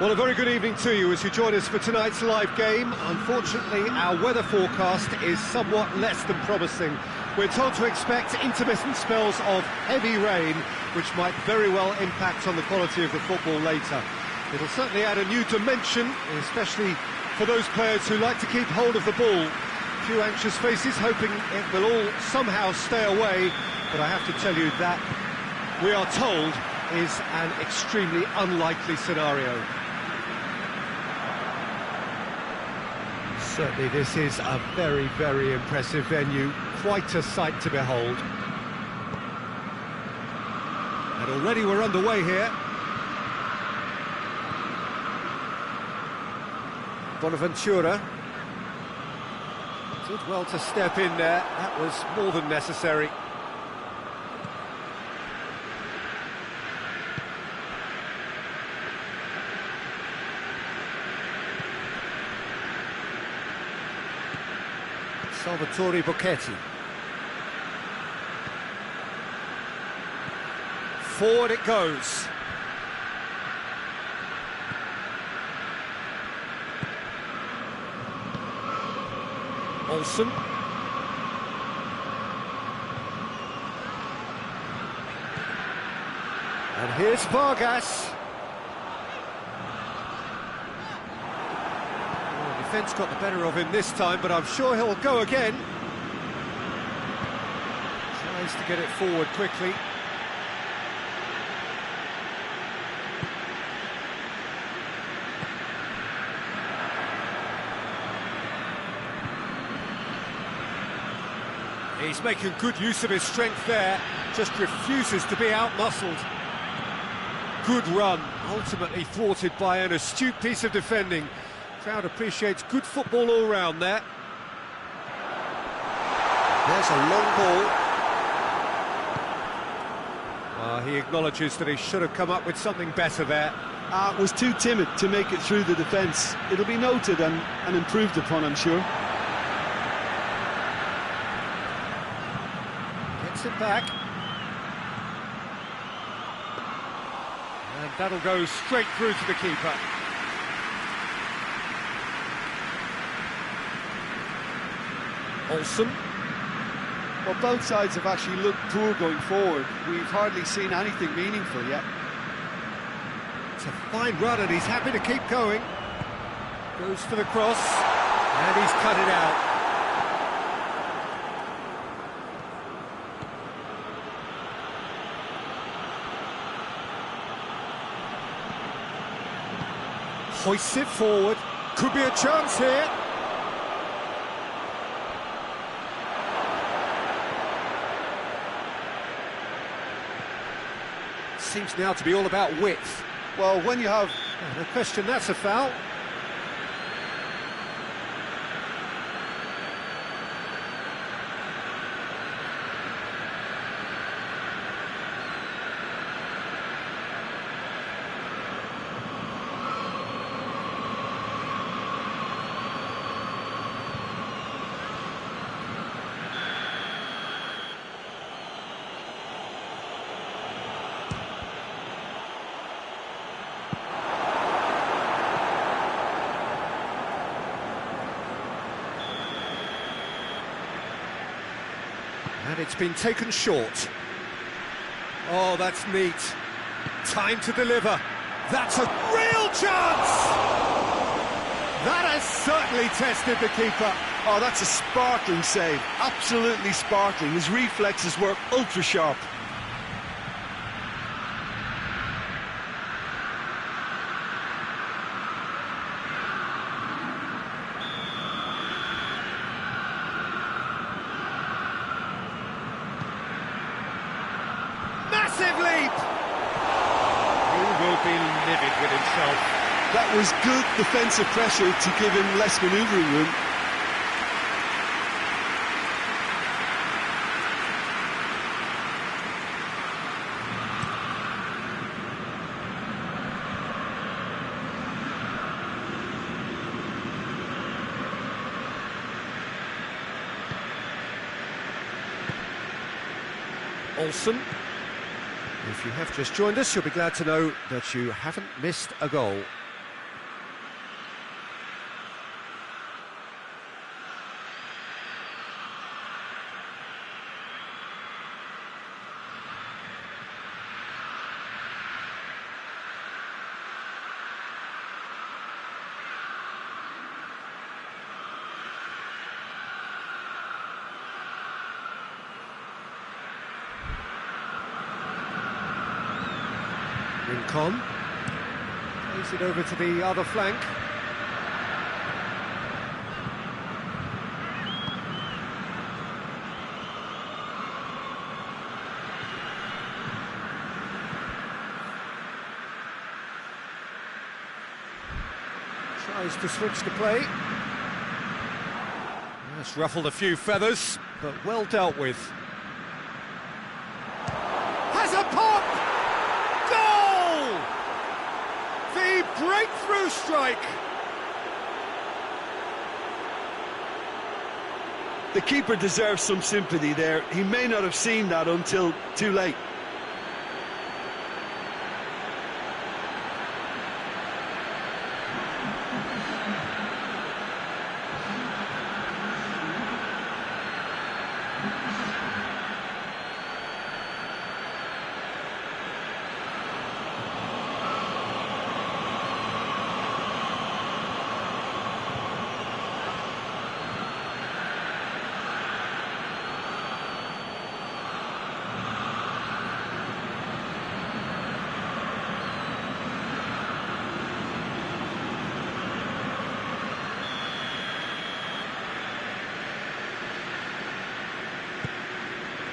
Well, a very good evening to you as you join us for tonight's live game. Unfortunately, our weather forecast is somewhat less than promising. We're told to expect intermittent spells of heavy rain, which might very well impact on the quality of the football later. It'll certainly add a new dimension, especially for those players who like to keep hold of the ball. A few anxious faces hoping it will all somehow stay away, but I have to tell you that we are told is an extremely unlikely scenario. Certainly this is a very, very impressive venue, quite a sight to behold. And already we're underway here. Bonaventura did well to step in there, that was more than necessary. Salvatore Bocchetti. Forward it goes. Olsen. And here's Vargas. Defence got the better of him this time, but I'm sure he'll go again. Tries to get it forward quickly. He's making good use of his strength there, just refuses to be out-muscled. Good run, ultimately thwarted by an astute piece of defending. Crowd appreciates good football all round there. There's a long ball. He acknowledges that he should have come up with something better there. Was too timid to make it through the defence. It'll be noted and improved upon, I'm sure. Gets it back. And that'll go straight through to the keeper. Olsen. Well, both sides have actually looked poor going forward. We've hardly seen anything meaningful yet. It's a fine run and he's happy to keep going. Goes for the cross, and he's cut it out. Hoists it forward. Could be a chance here. Seems now to be all about width. Well, when you have... No question, that's a foul. And it's been taken short. Oh, that's neat. Time to deliver. That's a real chance! That has certainly tested the keeper. Oh, that's a sparkling save. Absolutely sparkling. His reflexes were ultra-sharp. Massive leap! He will be livid with himself. That was good defensive pressure to give him less manoeuvring room. Olsen. If you have just joined us, you'll be glad to know that you haven't missed a goal. Rincon plays it over to the other flank. Tries to switch the play. That's ruffled a few feathers, but well dealt with. Has a pop! Goal! The breakthrough strike! The keeper deserves some sympathy there. He may not have seen that until too late.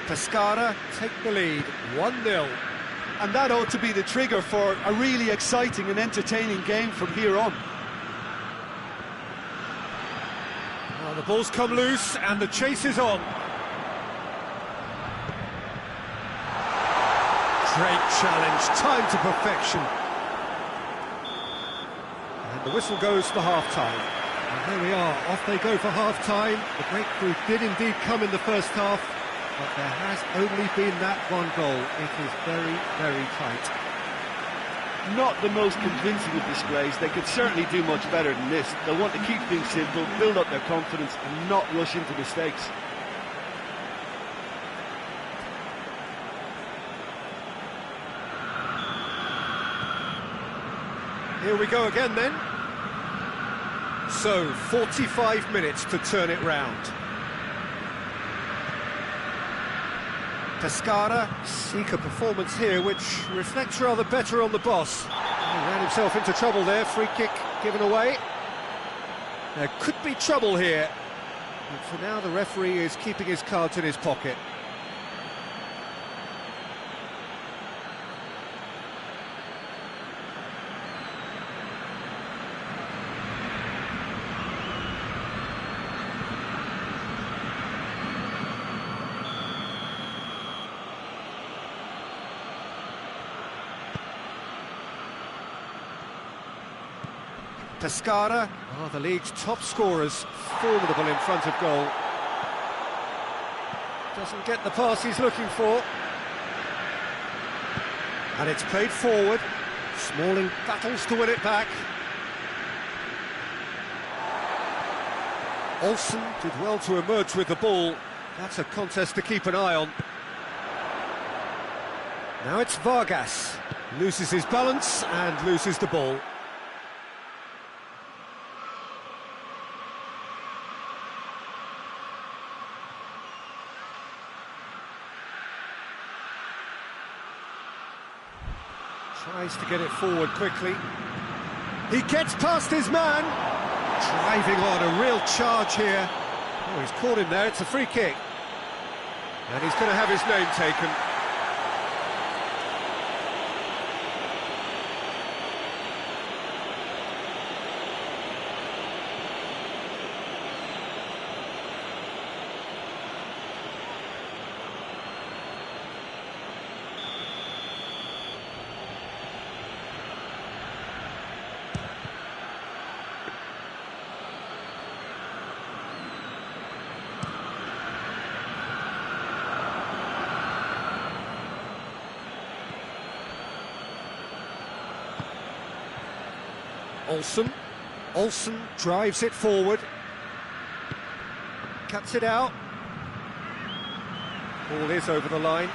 Pescara take the lead, 1-0. And that ought to be the trigger for a really exciting and entertaining game from here on. Well, the ball's come loose and the chase is on. Great challenge, time to perfection. And the whistle goes for half-time. And there we are, off they go for half-time. The breakthrough did indeed come in the first half, but there has only been that one goal. It is very, very tight. Not the most convincing of displays. They could certainly do much better than this. They'll want to keep things simple, build up their confidence and not rush into mistakes. Here we go again then. So, 45 minutes to turn it round. Pescara seek a performance here which reflects rather better on the boss. He ran himself into trouble there, free kick given away. There could be trouble here, but for now the referee is keeping his cards in his pocket. Pescara are the league's top scorers, formidable in front of goal. Doesn't get the pass he's looking for. And it's played forward. Smalling battles to win it back. Olsen did well to emerge with the ball. That's a contest to keep an eye on. Now it's Vargas. Loses his balance and loses the ball. Tries to get it forward quickly. He gets past his man. Driving on, a real charge here. Oh, he's caught him there, it's a free kick. And he's going to have his name taken. Olsen drives it forward. Cuts it out. Ball is over the line.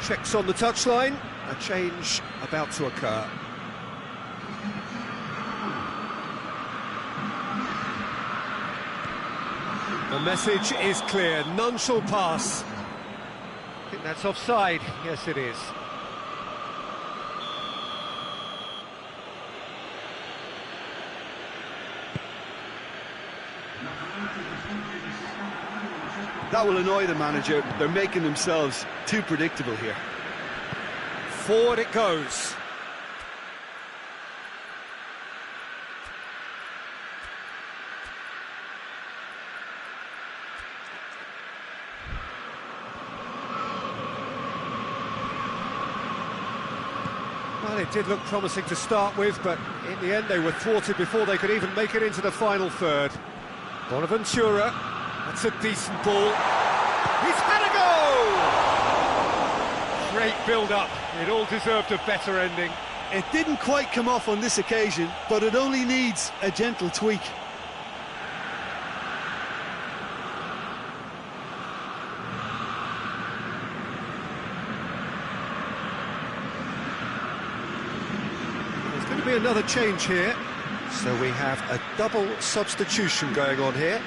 Checks on the touchline, a change about to occur. The message is clear, none shall pass. I think that's offside, yes it is. That will annoy the manager. They're making themselves too predictable here. Forward it goes. Well, it did look promising to start with, but in the end they were thwarted before they could even make it into the final third. Bonaventura, that's a decent ball. He's had a go! Great build-up, it all deserved a better ending. It didn't quite come off on this occasion, but it only needs a gentle tweak. There's going to be another change here, so we have a double substitution going on here.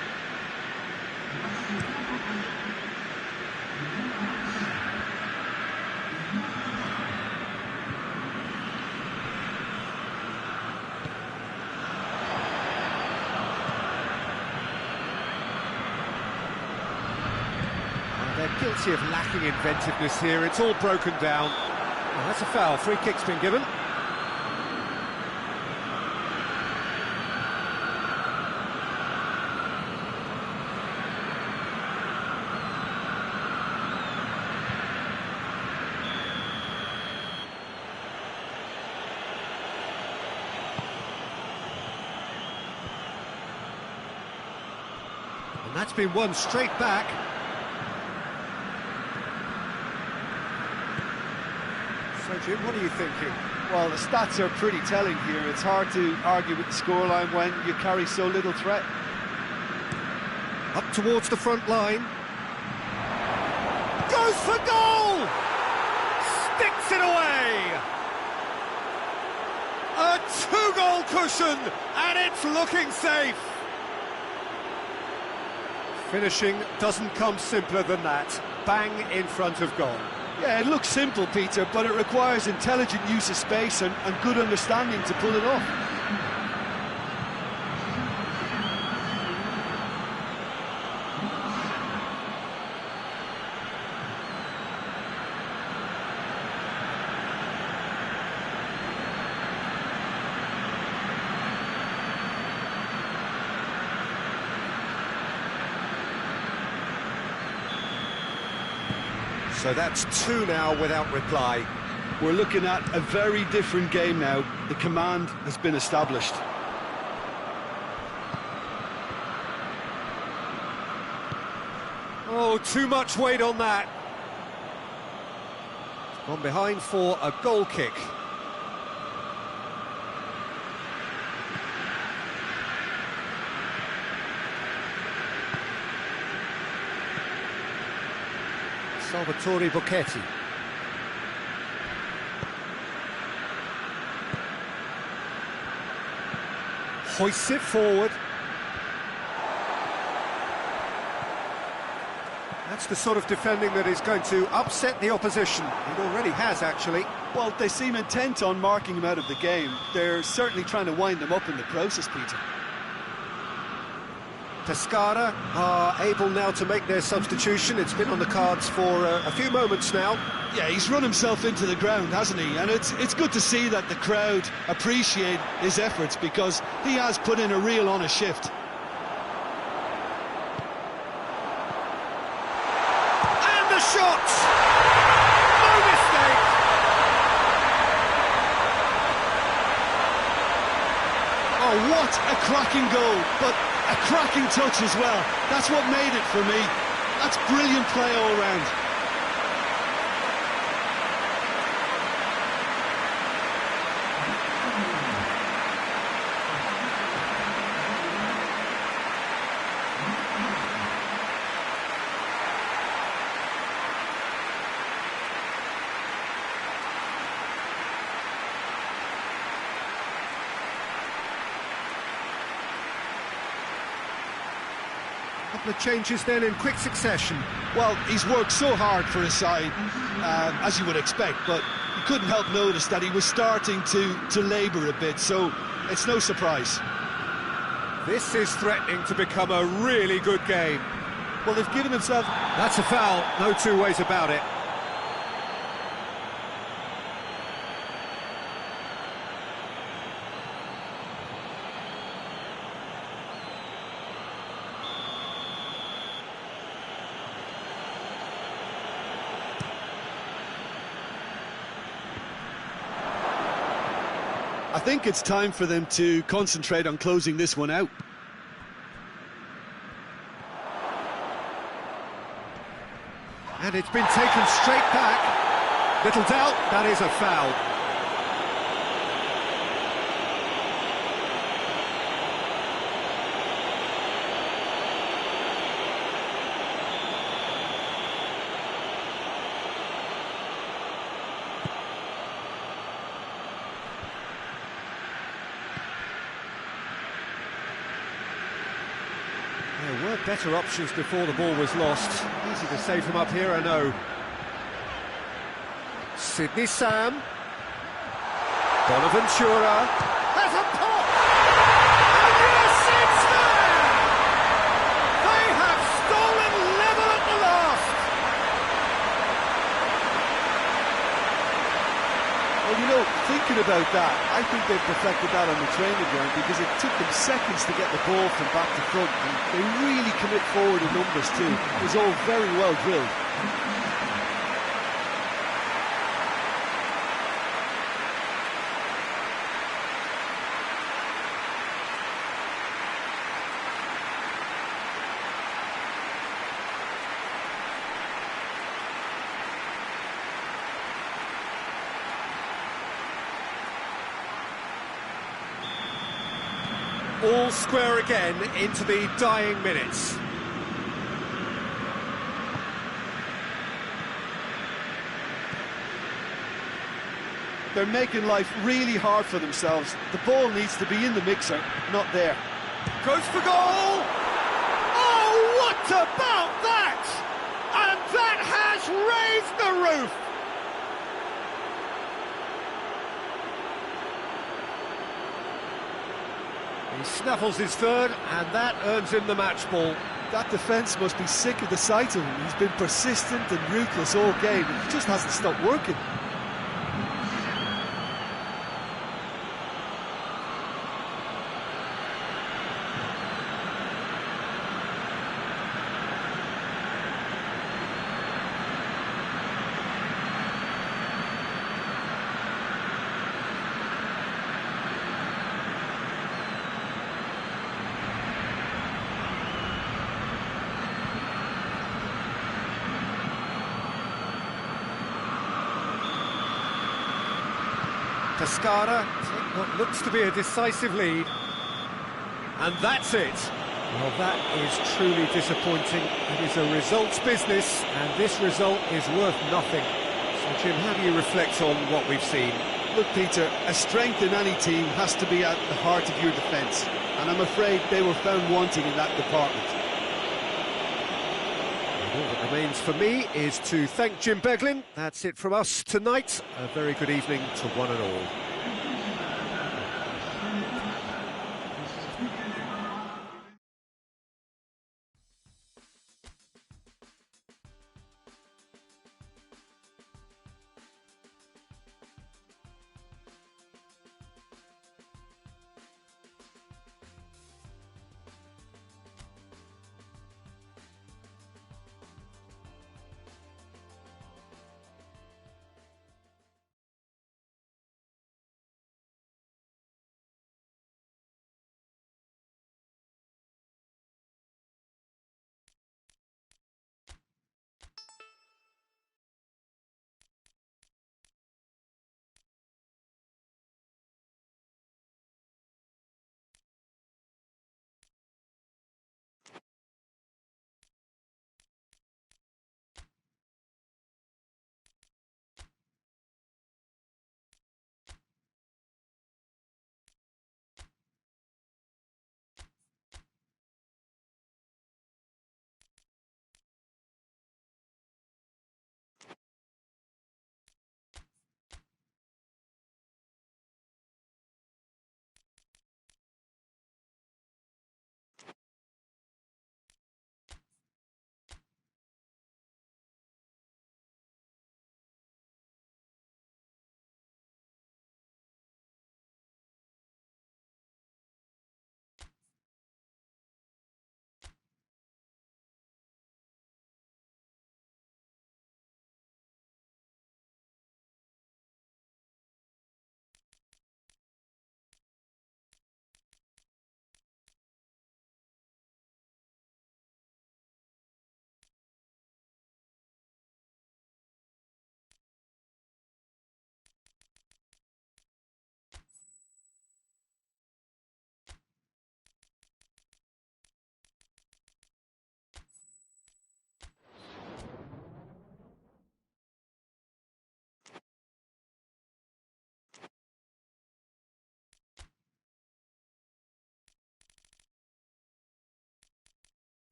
They're guilty of lacking inventiveness here, it's all broken down. Well, that's a foul, free kick's been given. And that's been won straight back. So, Jim, what are you thinking? Well, the stats are pretty telling here. It's hard to argue with the scoreline when you carry so little threat. Up towards the front line. Goes for goal! Sticks it away! A two-goal cushion, and it's looking safe! Finishing doesn't come simpler than that. Bang in front of goal. Yeah, it looks simple, Peter, but it requires intelligent use of space and good understanding to pull it off. So that's two now without reply. We're looking at a very different game now. The command has been established. Oh, too much weight on that. It's gone behind for a goal kick. Salvatore Bocchetti. Hoists it forward. That's the sort of defending that is going to upset the opposition. It already has, actually. Well, they seem intent on marking him out of the game. They're certainly trying to wind him up in the process, Peter. Pescara are able now to make their substitution. It's been on the cards for a few moments now. Yeah, he's run himself into the ground, hasn't he? And it's good to see that the crowd appreciate his efforts because he has put in a real honest shift. And the shot! No mistake! Oh, what a cracking goal, but a cracking touch as well. That's what made it for me. That's brilliant play all round. Couple of changes then in quick succession. Well, he's worked so hard for his side, as you would expect, but you couldn't help notice that he was starting to labour a bit, so it's no surprise. This is threatening to become a really good game. Well, they've given themselves... That's a foul, no two ways about it. I think it's time for them to concentrate on closing this one out. And it's been taken straight back. Little doubt, that is a foul. There were better options before the ball was lost. Easy to save from up here, I know. Sidney Sam. Bonaventura. Has a pop! And yes, it's there! They have stolen level at the last! Well, you know, thinking about that, I think they've perfected that on the training ground because it took them seconds to get the ball from back to front, and they really commit forward in numbers too. It was all very well drilled. All square again into the dying minutes. They're making life really hard for themselves. The ball needs to be in the mixer, not there. Goes for goal! Oh, what about that? And that has raised the roof! He snaffles his third, and that earns him the match ball. That defence must be sick of the sight of him. He's been persistent and ruthless all game, and he just hasn't stopped working. Pescara take what looks to be a decisive lead. And that's it. Well, that is truly disappointing. It is a results business, and this result is worth nothing. So, Jim, how do you reflect on what we've seen? Look, Peter, a strength in any team has to be at the heart of your defence, and I'm afraid they were found wanting in that department. All that remains for me is to thank Jim Beglin. That's it from us tonight. A very good evening to one and all.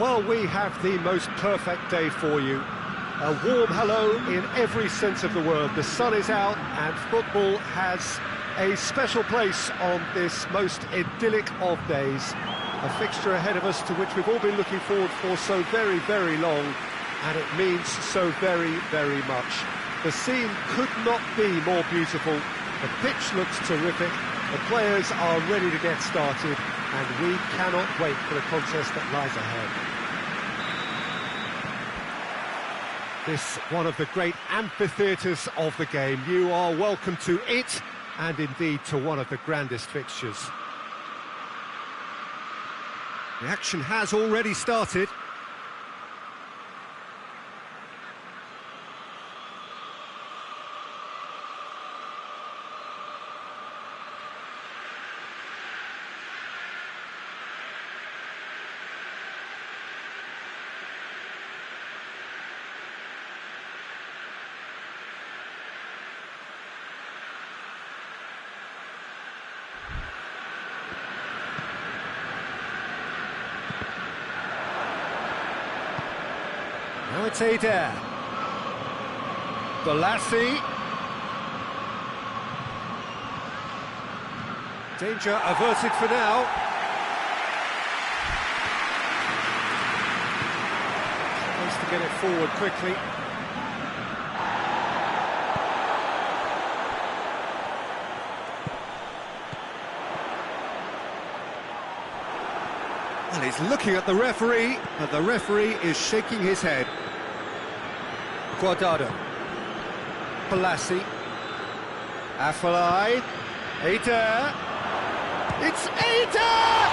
Well, we have the most perfect day for you. A warm hello in every sense of the word. The sun is out and football has a special place on this most idyllic of days. A fixture ahead of us to which we've all been looking forward for so very, very long, and it means so very, very much. The scene could not be more beautiful. The pitch looks terrific. The players are ready to get started, and we cannot wait for the contest that lies ahead. This one of the great amphitheatres of the game. You are welcome to it, and indeed to one of the grandest fixtures. The action has already started. Now it's Adair. Balassi. Danger averted for now. Supposed to get it forward quickly. Well, he's looking at the referee, but the referee is shaking his head. Guardado. Balassi. Afellay. Adair. It's Adair!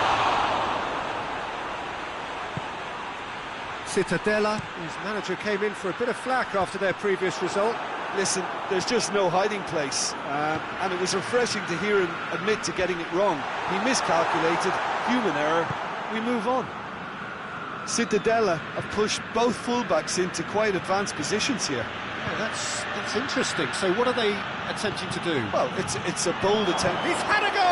Cittadella, whose manager came in for a bit of flack after their previous result. Listen, there's just no hiding place, and it was refreshing to hear him admit to getting it wrong. He miscalculated, human error, we move on. Cittadella have pushed both fullbacks into quite advanced positions here. Yeah, that's interesting. So what are they attempting to do? Well, it's a bold attempt. He's had a go!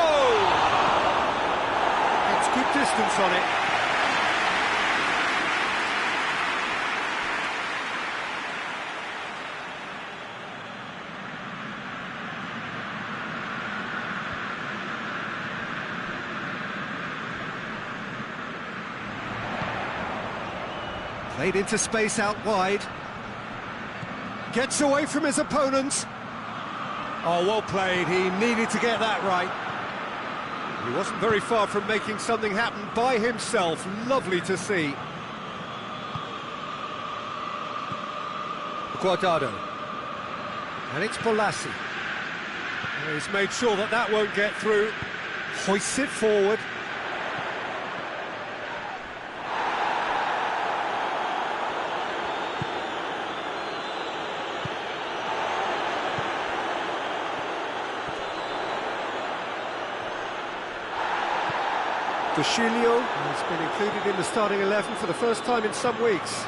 It's good distance on it. Played into space out wide. Gets away from his opponent. Oh, well played. He needed to get that right. He wasn't very far from making something happen by himself. Lovely to see. Guardado. And it's Balassi. He's made sure that that won't get through. Hoists it forward. Fusilio has been included in the starting 11 for the first time in some weeks.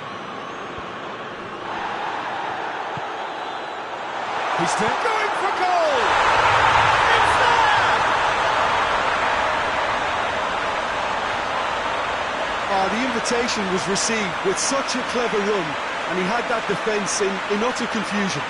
He's there, going for goal! It's there! Oh, the invitation was received with such a clever run, and he had that defence in utter confusion.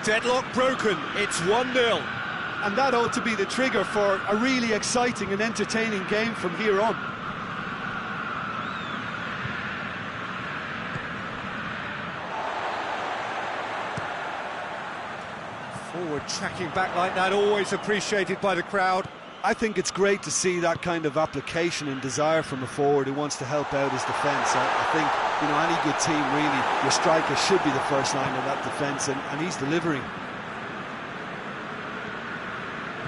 Deadlock broken, it's 1-0. And that ought to be the trigger for a really exciting and entertaining game from here on. Forward tracking back like that, always appreciated by the crowd. I think it's great to see that kind of application and desire from a forward who wants to help out his defence. I think, you know, any good team, really, your striker should be the first line of that defence, and he's delivering.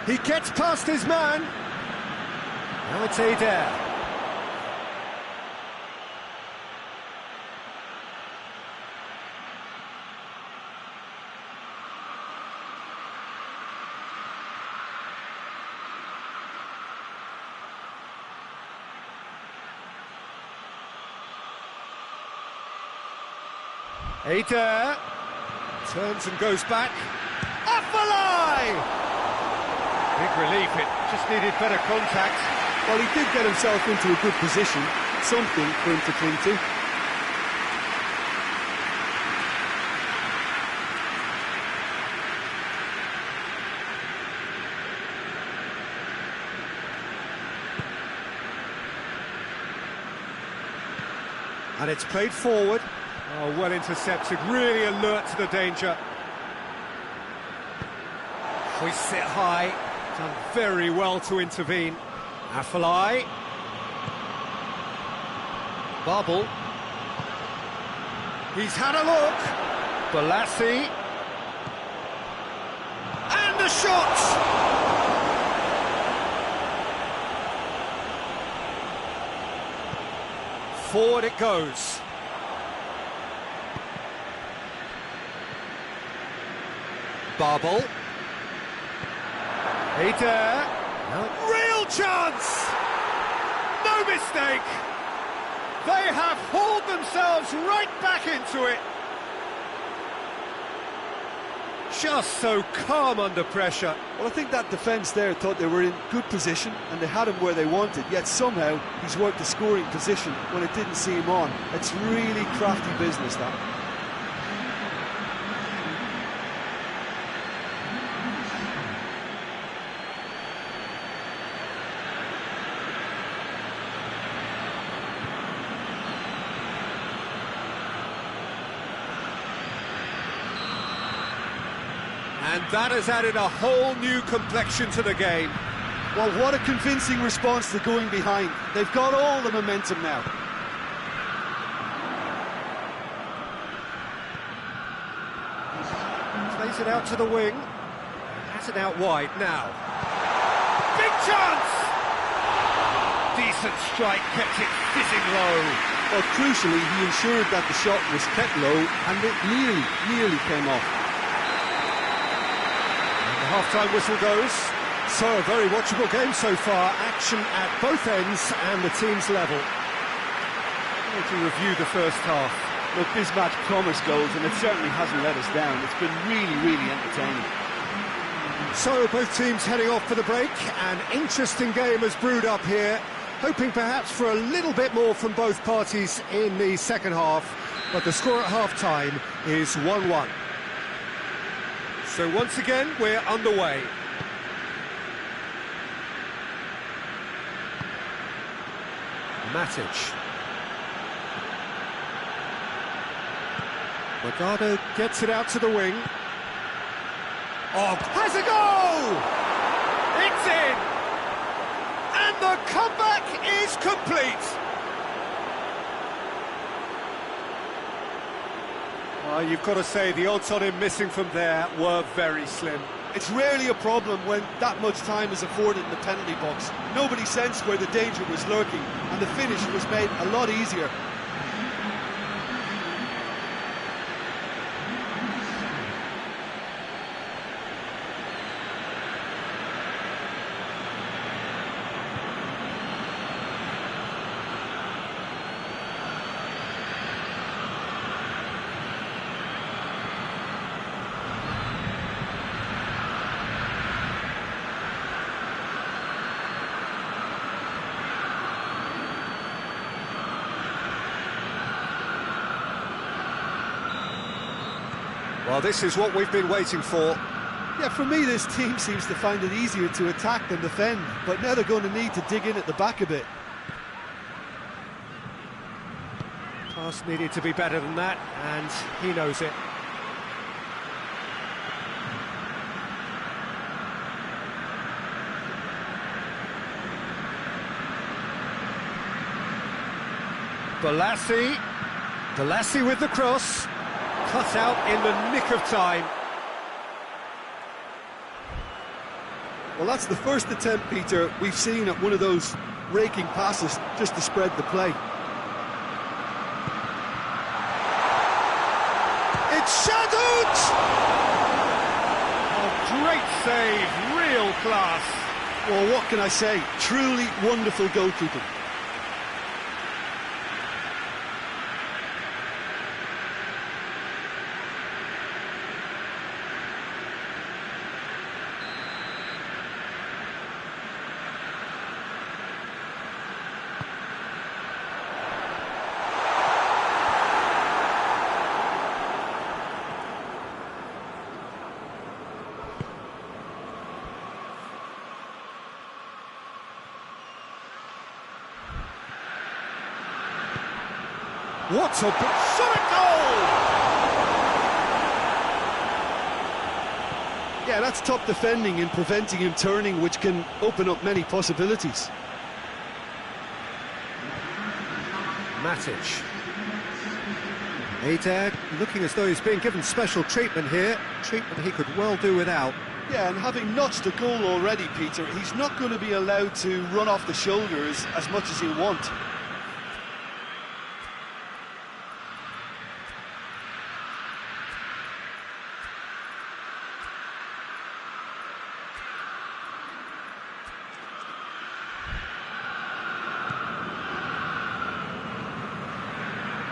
He gets past his man. Now it's Adair. Adair turns and goes back. Afellay! Big relief, it just needed better contact. Well, he did get himself into a good position, something for him to cling to. And it's played forward. Oh, well intercepted, really alert to the danger. Hoists it high, done very well to intervene. Afellay. Bubble. He's had a look. Balassi. And the shot! Forward it goes. Bubble. Adair. No. Real chance! No mistake! They have hauled themselves right back into it. Just so calm under pressure. Well, I think that defence there thought they were in good position and they had him where they wanted, yet somehow he's worked the scoring position when it didn't see him on. It's really crafty business, that. And that has added a whole new complexion to the game. Well, what a convincing response to going behind. They've got all the momentum now. Plays it out to the wing. Has it out wide now. Big chance! Decent strike, kept it fizzing low. Well, crucially, he ensured that the shot was kept low and it nearly came off. Half-time whistle goes. So a very watchable game so far. Action at both ends and the team's level. To review the first half. Look, this match promised goals and it certainly hasn't let us down. It's been really entertaining. So both teams heading off for the break. An interesting game has brewed up here. Hoping perhaps for a little bit more from both parties in the second half. But the score at half-time is 1-1. So once again, we're underway. Matic. Magado gets it out to the wing. Oh, has a goal! It's in! And the comeback is complete! You've got to say, the odds on him missing from there were very slim. It's rarely a problem when that much time is afforded in the penalty box. Nobody sensed where the danger was lurking, and the finish was made a lot easier. Well, this is what we've been waiting for. Yeah, for me, this team seems to find it easier to attack than defend, but now they're going to need to dig in at the back a bit. Pass needed to be better than that, and he knows it. Balassi with the cross. Cut out in the nick of time. Well, that's the first attempt, Peter, we've seen at one of those raking passes just to spread the play. It's shadowed! Oh, great save, real class. Well, what can I say? Truly wonderful goalkeeping. What a shot at goal! Yeah, that's top defending and preventing him turning, which can open up many possibilities. Matic. Eder looking as though he's being given special treatment here, treatment he could well do without. Yeah, and having notched a goal already, Peter, he's not going to be allowed to run off the shoulders as much as he'll want.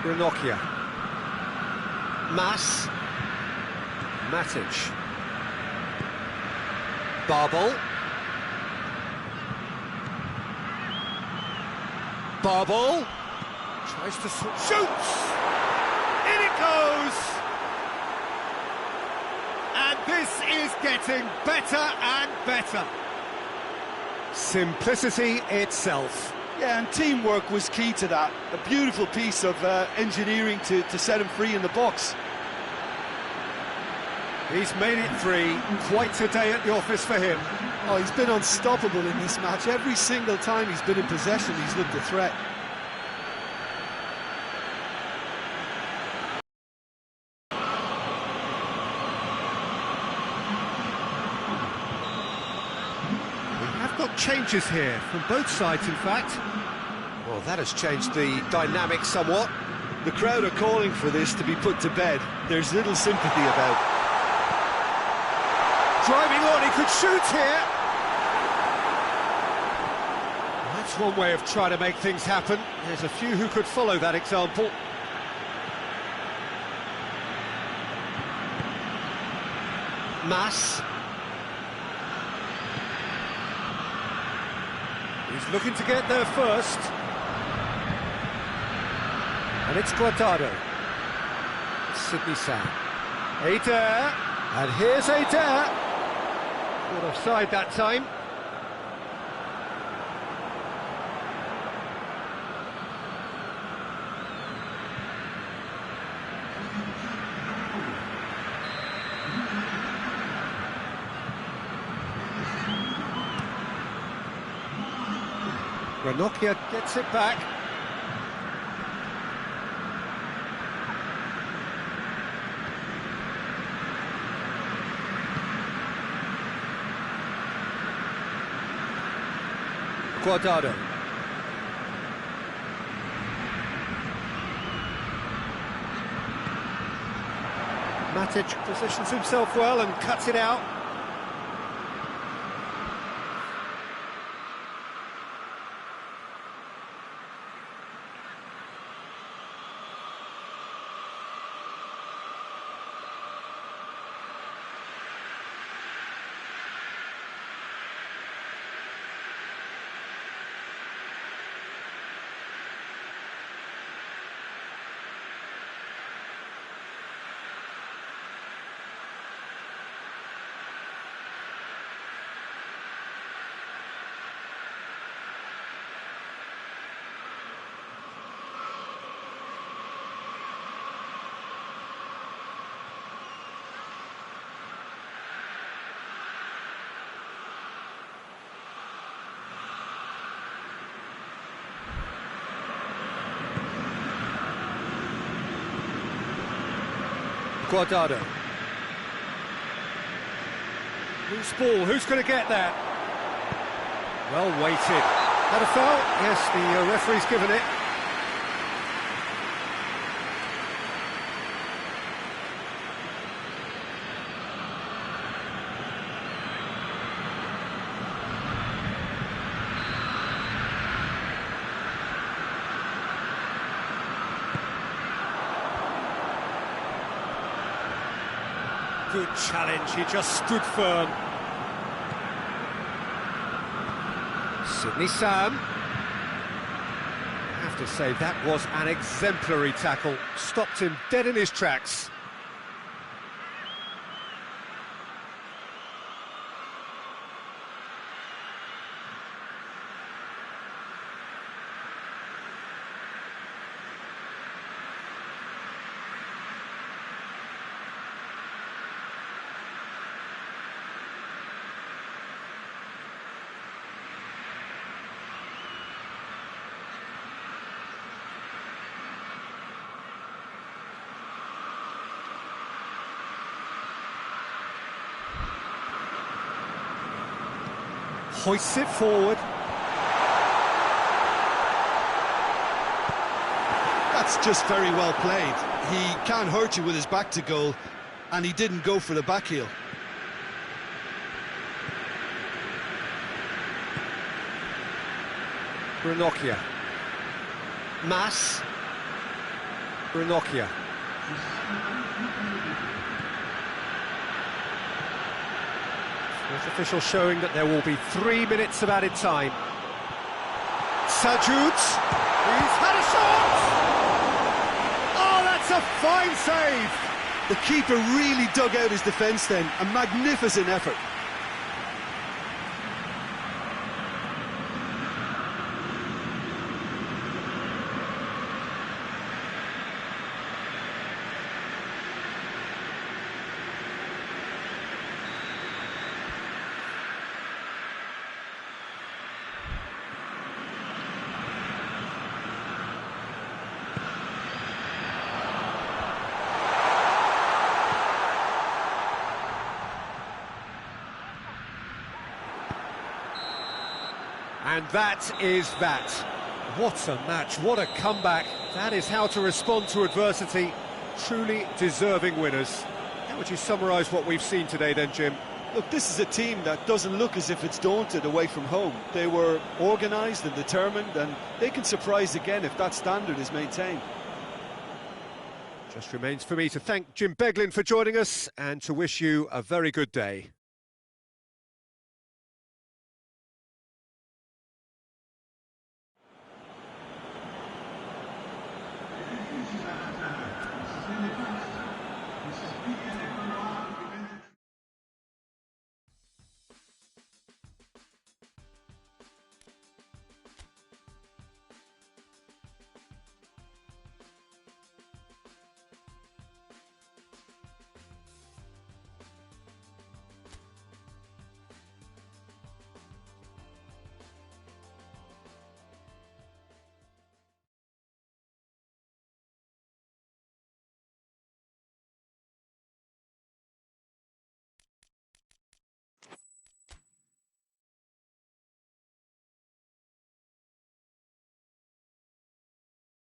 Ranocchia. Mas. Matic. Barbel. Barbel. Tries to shoots! In it goes! And this is getting better and better. Simplicity itself. Yeah, and teamwork was key to that. A beautiful piece of engineering to set him free in the box. He's made it 3, quite a day at the office for him. Oh, he's been unstoppable in this match. Every single time he's been in possession, he's looked a threat. Got changes here from both sides, in fact. Well, that has changed the dynamic somewhat. The crowd are calling for this to be put to bed. There's little sympathy about. Driving on, he could shoot here. That's one way of trying to make things happen. There's a few who could follow that example. Mas. He's looking to get there first. And it's Guardado. Sidney Sam. Eder. And here's Eder. Caught offside that time. Ranocchia gets it back. Guardado. Matic positions himself well and cuts it out. Guardado. Loose ball, who's going to get that? Well weighted. Had a foul? Yes, the referee's given it. Good challenge, he just stood firm. Sidney Sam. I have to say, that was an exemplary tackle. Stopped him dead in his tracks. Hoists it forward. That's just very well played. He can't hurt you with his back to goal, and he didn't go for the back heel. Ranocchia. Mass. Ranocchia. With official showing that there will be 3 minutes of added time. Sajud, he's had a shot! Oh, that's a fine save! The keeper really dug out his defence then, a magnificent effort. And that is that. What a match, what a comeback. That is how to respond to adversity. Truly deserving winners. How would you summarise what we've seen today then, Jim? Look, this is a team that doesn't look as if it's daunted away from home. They were organised and determined, and they can surprise again if that standard is maintained. Just remains for me to thank Jim Beglin for joining us and to wish you a very good day.